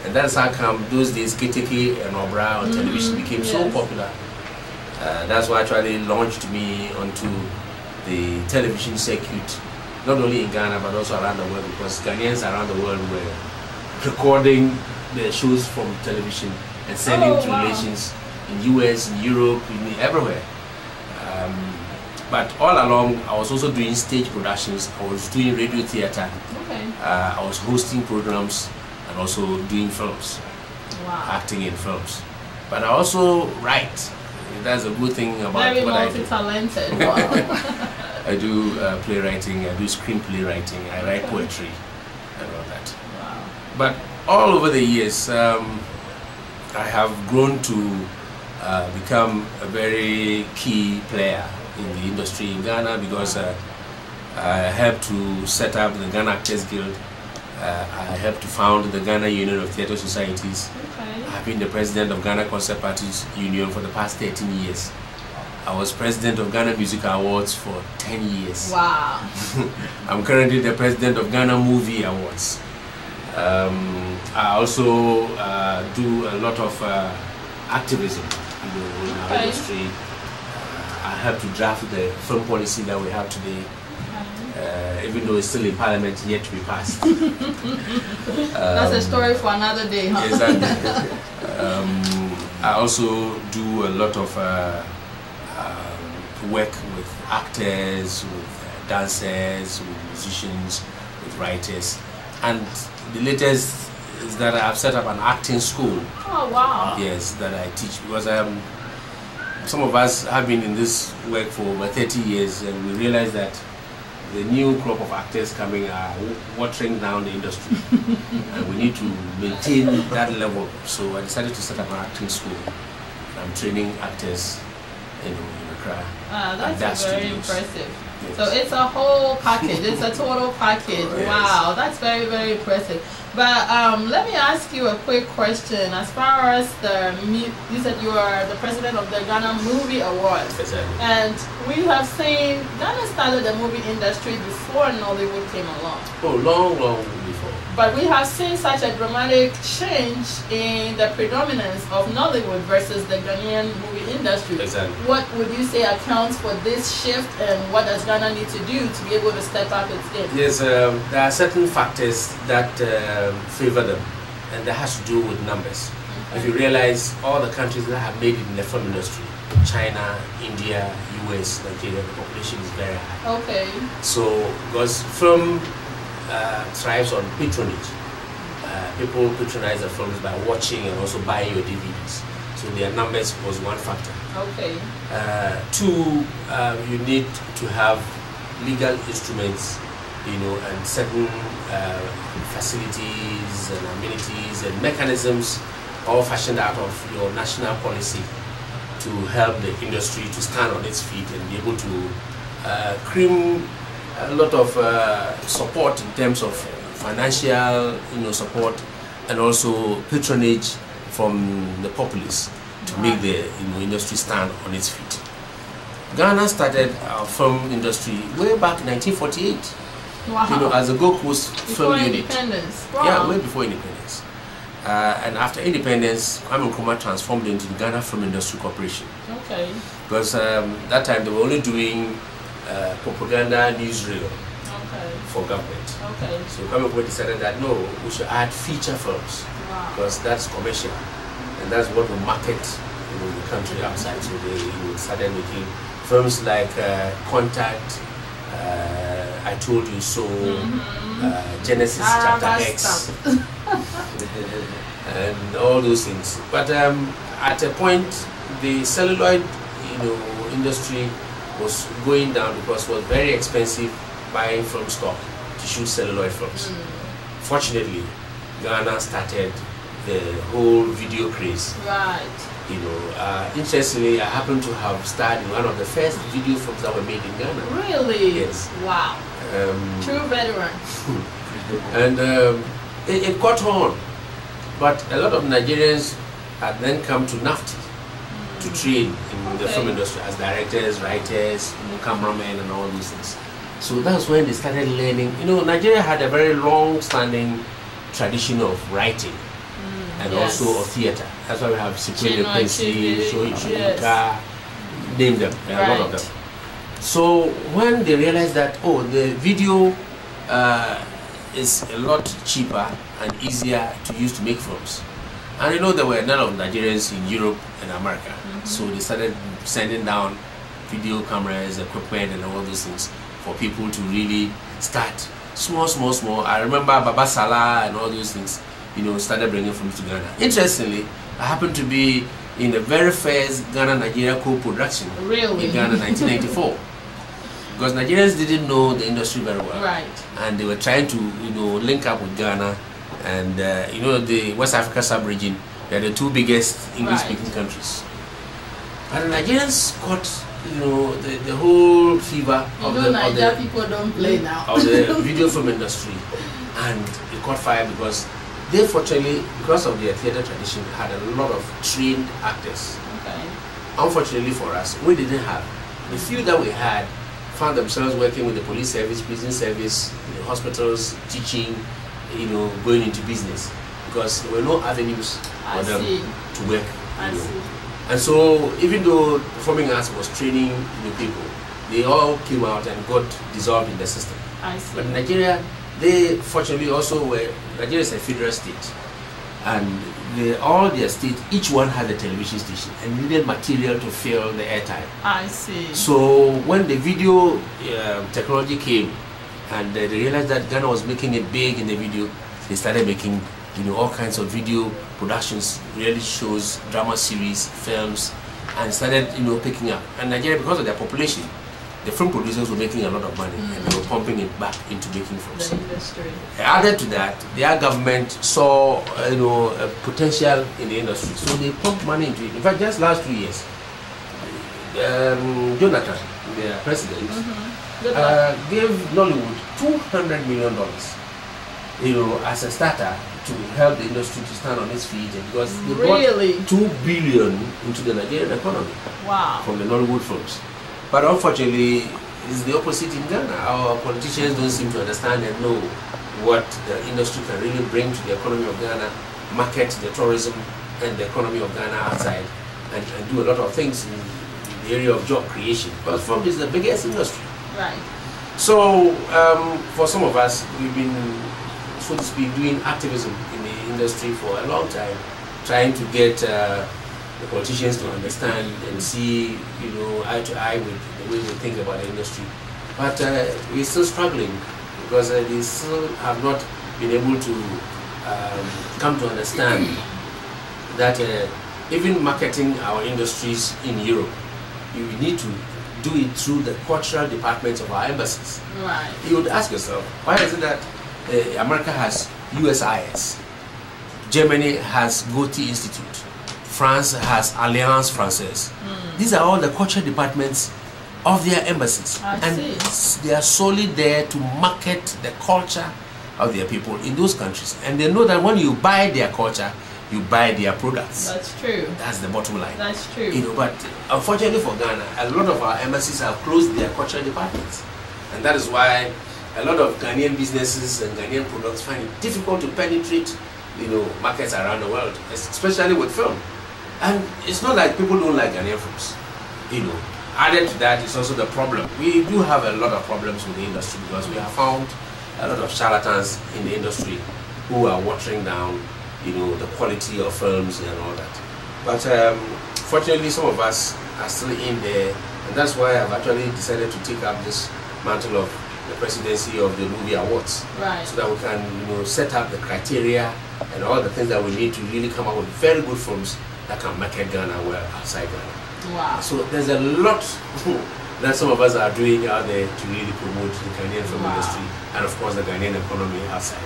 And that's how come those days Keteke and Obra on television became so popular. That's what actually launched me onto the television circuit, not only in Ghana but also around the world, because Ghanaians around the world were recording the shows from television and sending to relations in US, in Europe, everywhere. But all along, I was also doing stage productions. I was doing radio theater. I was hosting programs and also doing films, acting in films. But I also write. That's a good thing about what I do. Very multi-talented. I do playwriting, I do screenplay writing, I write poetry and all that. But all over the years, I have grown to become a very key player in the industry in Ghana, because I helped to set up the Ghana Actors Guild. I helped to found the Ghana Union of Theatre Societies. I've been the president of Ghana Concert Parties Union for the past 13 years. I was president of Ghana Music Awards for 10 years. Wow. I'm currently the president of Ghana Movie Awards. I also do a lot of activism in our industry. I help to draft the film policy that we have today, even though it's still in Parliament, yet to be passed. That's a story for another day, huh? Exactly. I also do a lot of work with actors, with dancers, with musicians, with writers. And the latest is that I have set up an acting school. Oh, wow. Yes, that I teach, because some of us have been in this work for over 30 years, and we realize that the new crop of actors coming are watering down the industry, and we need to maintain that level. So I decided to set up an acting school. I'm training actors in Accra. That's very impressive. Yes. So it's a whole package. It's a total package. Oh, yes. Wow, that's very, very impressive. But let me ask you a quick question. As far as you said you are the president of the Ghana Movie Awards. Exactly. And we have seen Ghana started the movie industry before Nollywood came along. Oh, long, long before. But we have seen such a dramatic change in the predominance of Nollywood versus the Ghanaian movie industry. Exactly. What would you say accounts for this shift, and what does Ghana need to do to be able to step up its game? Yes, there are certain factors that favor them, and that has to do with numbers. If you realize all the countries that have made it in the film industry, China, India, US, Nigeria, the population is very high. Okay. So, because film thrives on patronage. People patronize the films by watching and also buying your DVDs. So their numbers was one factor. Okay. Two, you need to have legal instruments, and certain facilities and amenities and mechanisms all fashioned out of your national policy to help the industry to stand on its feet and be able to cream a lot of support in terms of financial support, and also patronage from the populace to make the industry stand on its feet. Ghana started our film industry way back in 1948. Wow. As a Gold Coast film unit. Independence. Wow. Yeah, way before independence. And after independence, Kwame Nkrumah transformed into the Ghana Film Industry Corporation. Okay. Because that time they were only doing propaganda newsreel for government. Okay. So Kwame Nkrumah decided that no, we should add feature films. Wow. Because that's commercial, and that's what will market the country outside. So they started making films like Contact, I Told You So, Genesis Chapter X, and all those things. But at a point, the celluloid industry was going down because it was very expensive buying film stock to shoot celluloid films. Fortunately, Ghana started the whole video craze. Right. Interestingly, I happen to have starred in one of the first video films that were made in Ghana. Really? Yes. Wow. True veteran. And it caught on, but a lot of Nigerians had then come to NAFTI to train in the film industry as directors, writers, cameramen, and all these things. So that's when they started learning. Nigeria had a very long-standing tradition of writing. and also of theater. That's why we have Sequin Quincy, Shoyinka, name them, a lot of them. So when they realized that, oh, the video is a lot cheaper and easier to use to make films. And you know, there were none of Nigerians in Europe and America. So they started sending down video cameras, equipment, and all those things for people to really start small. I remember Baba Salah and all those things, you know, started bringing films to Ghana. Interestingly, I happened to be in the very first Ghana-Nigeria co-production in Ghana in 1994. Because Nigerians didn't know the industry very well. And they were trying to, you know, link up with Ghana. And, you know, the West Africa sub-region, they're the two biggest English-speaking countries. And the Nigerians caught, you know, the whole fever of the people don't play now. Of the video film industry. And it caught fire because they, fortunately, because of their theater tradition, had a lot of trained actors. Unfortunately for us, we didn't have. The few that we had found themselves working with the police service, prison service, the hospitals, teaching, you know, going into business, because there were no avenues for them to work. And so, even though performing arts was training new people, they all came out and got dissolved in the system. But in Nigeria, they fortunately also were, Nigeria is a federal state, and all their states, each one had a television station and needed material to fill the airtime. So when the video technology came, and they realized that Ghana was making it big in the video, they started making, you know, all kinds of video productions, reality shows, drama series, films, and started, you know, picking up. And Nigeria, because of their population, the film producers were making a lot of money, and they were pumping it back into making films. Added to that, their government saw, you know, a potential in the industry, so they pumped money into it. In fact, just last 2 years, Jonathan, their president, gave Nollywood $200 million, you know, as a starter to help the industry to stand on its feet, because they brought $2 billion into the Nigerian economy from the Nollywood films. But unfortunately, it's the opposite in Ghana. Our politicians don't seem to understand and know what the industry can really bring to the economy of Ghana, market the tourism and the economy of Ghana outside, and do a lot of things in the area of job creation. Because film is the biggest industry. So, for some of us, we've been, so to speak, doing activism in the industry for a long time, trying to get the politicians to understand and see, you know, eye to eye with the way they think about the industry. But we're still struggling because they still have not been able to come to understand that even marketing our industries in Europe, you need to do it through the cultural departments of our embassies. You would ask yourself, why is it that America has USIS, Germany has Goethe Institute, France has Alliance Française. These are all the culture departments of their embassies. And they are solely there to market the culture of their people in those countries. And they know that when you buy their culture, you buy their products. That's true. That's the bottom line. That's true. You know, but unfortunately for Ghana, a lot of our embassies have closed their culture departments. And that is why a lot of Ghanaian businesses and Ghanaian products find it difficult to penetrate, you know, markets around the world, especially with film. And it's not like people don't like Ghanaian films, you know. Added to that is also the problem. We do have a lot of problems with the industry because we have found a lot of charlatans in the industry who are watering down, you know, the quality of films and all that. But fortunately, some of us are still in there, and that's why I've actually decided to take up this mantle of the presidency of the movie awards, so that we can, you know, set up the criteria and all the things that we need to really come up with very good films that can market Ghana well outside Ghana. So there's a lot that some of us are doing out there to really promote the Ghanaian film industry and of course the Ghanaian economy outside.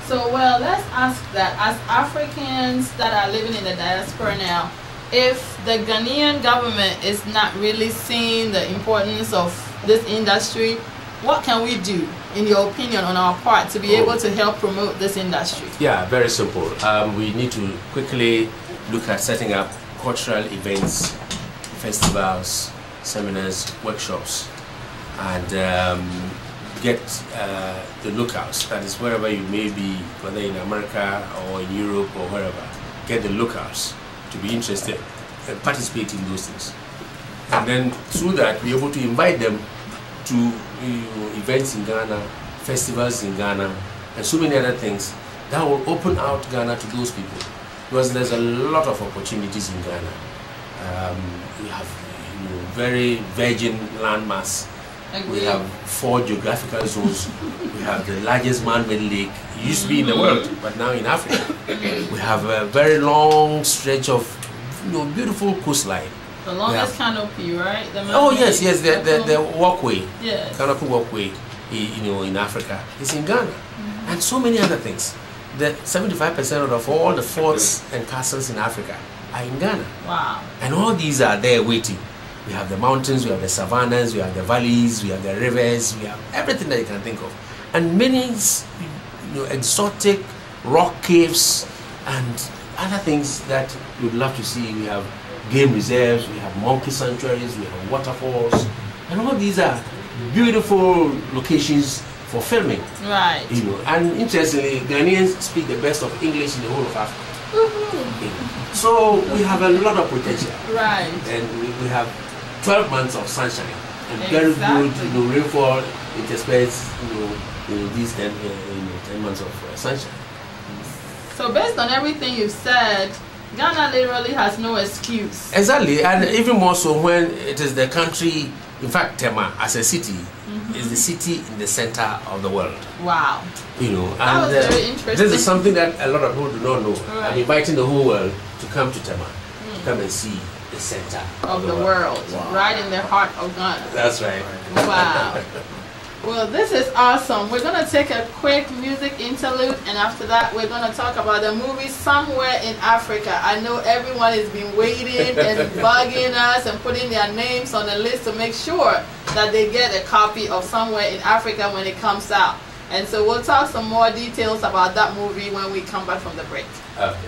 So well, let's ask that as Africans that are living in the diaspora now, if the Ghanaian government is not really seeing the importance of this industry, what can we do, in your opinion, on our part to be able to help promote this industry? Yeah, very simple. We need to quickly look at setting up cultural events, festivals, seminars, workshops, and get the lookouts, that is wherever you may be, whether in America or in Europe or wherever, get the lookouts to be interested and participate in those things. And then through that, we're able to invite them to events in Ghana, festivals in Ghana, and so many other things that will open out Ghana to those people. Because there's a lot of opportunities in Ghana. We have very virgin landmass. We have 4 geographical zones. We have the largest man-made lake. It used to be in the world, but now in Africa. We have a very long stretch of beautiful coastline. The longest canopy, right? Oh yes, the walkway. Yes. Canopy walkway, in Africa. It's in Ghana, and so many other things. The 75% of all the forts and castles in Africa are in Ghana. Wow. And all these are there waiting. We have the mountains, we have the savannas, we have the valleys, we have the rivers, we have everything that you can think of. And many exotic rock caves and other things that you'd love to see. We have game reserves, we have monkey sanctuaries, we have waterfalls, and all these are beautiful locations for filming. Right. And interestingly, Ghanaians speak the best of English in the whole of Africa. So we have a lot of potential. Right. And we have 12 months of sunshine and very good rainfall interspersed these 10 months of sunshine. So based on everything you've said, Ghana literally has no excuse. Exactly, and even more so when it is the country, in fact, Tema as a city is the city in the center of the world. Wow. That was very interesting. This is something that a lot of people do not know. Right. I'm inviting the whole world to come to Tema, to come and see the center of the world. Wow. Right in the heart of Ghana. That's right. Wow. Well, this is awesome. We're going to take a quick music interlude, and after that, we're going to talk about the movie Somewhere in Africa. I know everyone has been waiting and bugging us and putting their names on the list to make sure that they get a copy of Somewhere in Africa when it comes out. And so we'll talk some more details about that movie when we come back from the break. Okay.